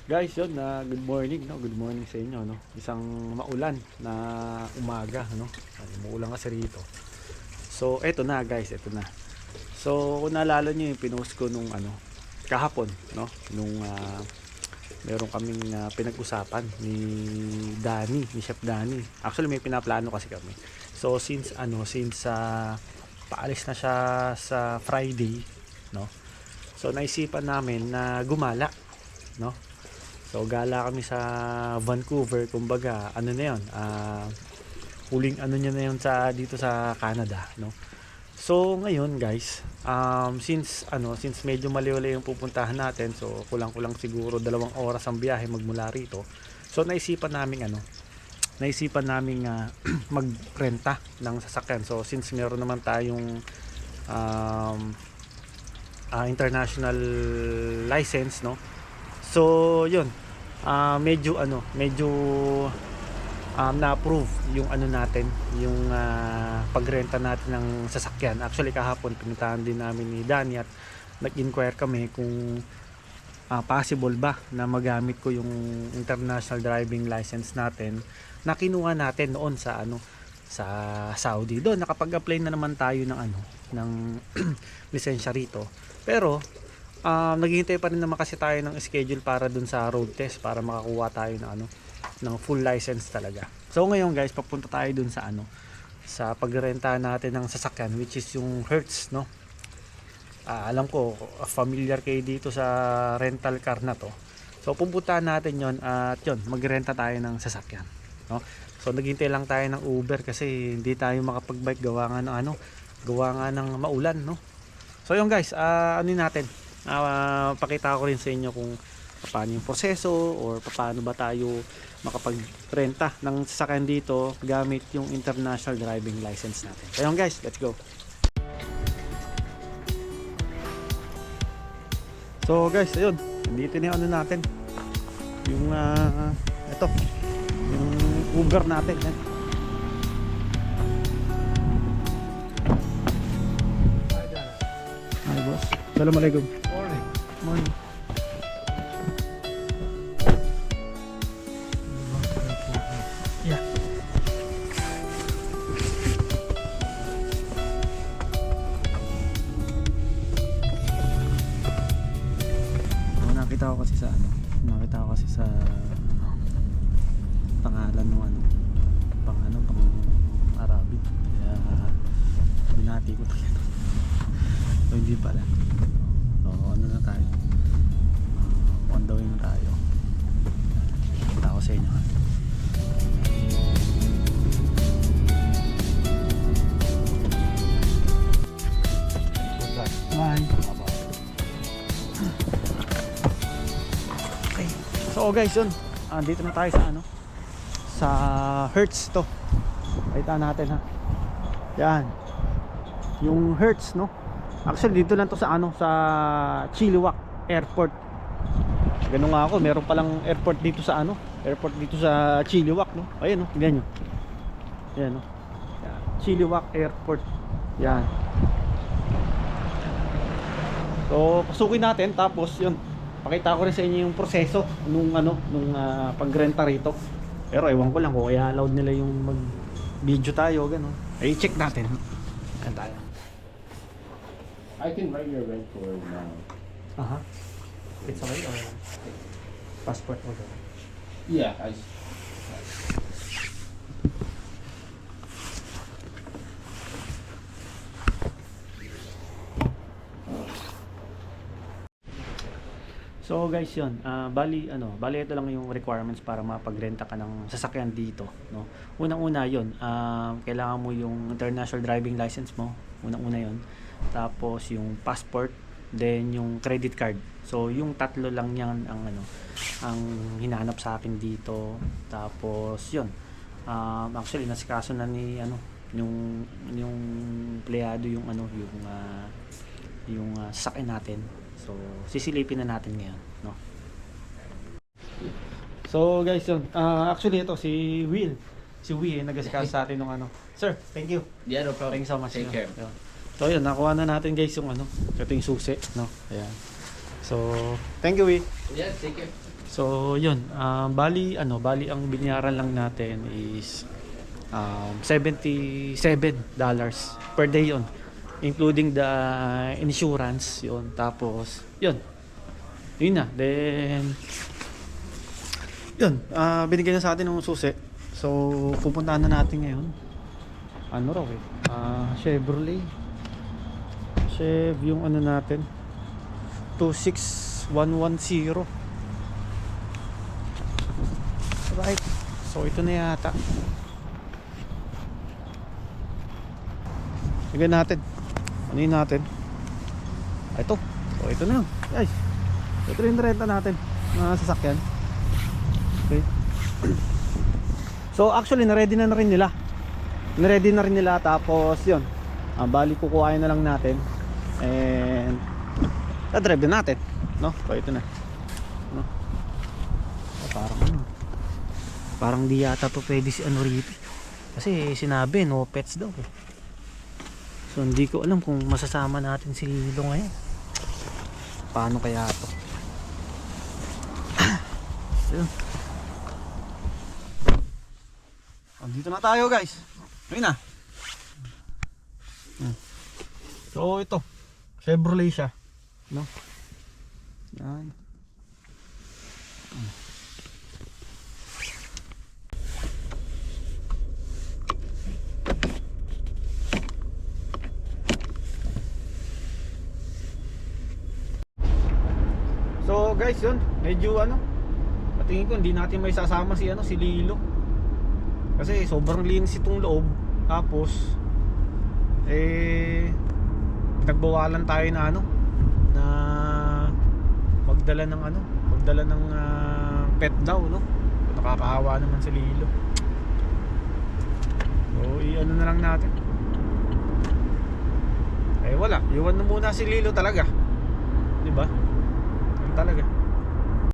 Guys, yun na good morning, no? Good morning sa inyo, no? Isang maulan na umaga, no? Umuulan kasi rito. So, eto na guys, eto na. So, kung naalala niyo yung pinost ko nung kahapon, no? Nung meron kaming pinag-usapan ni Danny, ni Chef Danny. Actually, may pinaplano kasi kami. So, since paalis na siya sa Friday, no? So, naisipan namin na gumala, no? So gala kami sa Vancouver, kumbaga ano na 'yon, huling ano niya na 'yon sa dito sa Canada, no. So ngayon guys, since medyo maliwala yung pupuntahan natin, so kulang-kulang siguro 2 oras ang biyahe magmula rito. So naisipan namin magrenta ng sasakyan. So since meron naman tayong international license, no. So yun, medyo na-approve yung natin, yung pagrenta natin ng sasakyan. Actually kahapon pinuntahan din namin ni Danny at nag-inquire kami kung possible ba na magamit ko yung international driving license natin na kinuha natin noon sa sa Saudi. Doon nakapag-apply na naman tayo ng lisensya rito. Pero naghihintay pa rin naman kasi tayo ng schedule para dun sa road test para makakuha tayo ng full license talaga. So ngayon guys, papunta tayo dun sa sa pagrenta natin ng sasakyan, which is yung Hertz, no. Alam ko familiar kayo dito sa rental car na to. So pupuntahan natin yon at yun, magrenta tayo ng sasakyan, no. So naghihintay lang tayo ng Uber kasi hindi tayo makapag-bike gawa nga ng maulan, no. So yun guys, natin pakita ko rin sa inyo kung paano yung proseso or paano ba tayo makapagrenta ng sasakyan dito gamit yung international driving license natin. So yun guys, let's go. So guys, ayun, dito na yung natin, yung ito, yung Uber natin, yan. Hi boss, assalamualaikum. Morning. Yeah. Nakita ko kasi sa pangalan ng pang Arabic. Kaya binati ko to. So hindi pala. So ano na tayo, on the way na tayo. Kita ko sa inyo. Bye. Okay. So guys, yun, dito na tayo sa Hertz to. Kita natin ha. Yan. Yung Hertz, no. Actually dito lang to sa sa Chilliwack Airport. Ganun nga ako, meron palang airport dito sa Chilliwack, no. Ayun, no, tingnan niyo. Ayan, no. Yan. Chilliwack Airport. Yan. So, pasukin natin tapos 'yun. Pakita ko rin sa inyo yung proseso nung pagrenta rito. Pero ewan ko lang kung kaya allowed nila yung mag-video tayo, ganun. Ay, check natin. Ayan tayo. I can write your rent for now. It's okay or passport mo daw? Yeah, So guys, yun, bali ito lang yung requirements para mapagrenta ka ng sasakyan dito, no. Unang-una yun, kailangan mo yung international driving license mo, unang-una yun. Tapos yung passport, then yung credit card. So yung tatlo lang yan ang hinahanap sa akin dito. Tapos yun, actually nasikaso na ni yung empleyado yung sasakyan natin. So sisilipin na natin ngayon, no. So guys, yun, actually ito si Will nag-asikaso sa atin ng Sir, thank you. Yeah, no problem. Thank you so much. Take care. Yun. So yun, nakuha na natin guys yung ito yung susi, no. Ayan. So thank you, Will. Yeah, take care. So, yun. Bali ang binayaran lang natin is $77 per day yun. Including the insurance yun. Tapos, yun. Yun na. Then, yun. Binigyan na sa atin ng susi. So, pupuntahan na natin ngayon. Ano raw eh? Chevrolet. Yung ano natin. 26110. Right. So ito na yata. Tignan natin. Ano yun natin? Ito. So ito na. Guys. Ito rin renta natin. Mga sasakyan. Okay. So actually na-ready na rin nila. Na-ready na rin nila. Tapos yun. Bali kukuhain na lang natin. And drive na natin. No? So ito na. No? Parang di yata to pwede si ano rito. Kasi sinabi no pets daw eh. So hindi ko alam kung masasama natin si Lilo ngayon. Paano kaya to? Ayun. Dito na tayo guys. Ayun na. So ito. Chevrolet siya. No? Yan. So guys, yun, medyo ano, patingin ko hindi natin may sasama si ano, si Lilo. Kasi sobrang linis itong loob. Tapos nagbawalan tayo na ano, na magdala ng pet daw, no. Nakakahawa naman si Lilo. So i-ano na lang natin. Wala, iwan na muna si Lilo talaga. 'Di ba? Talaga.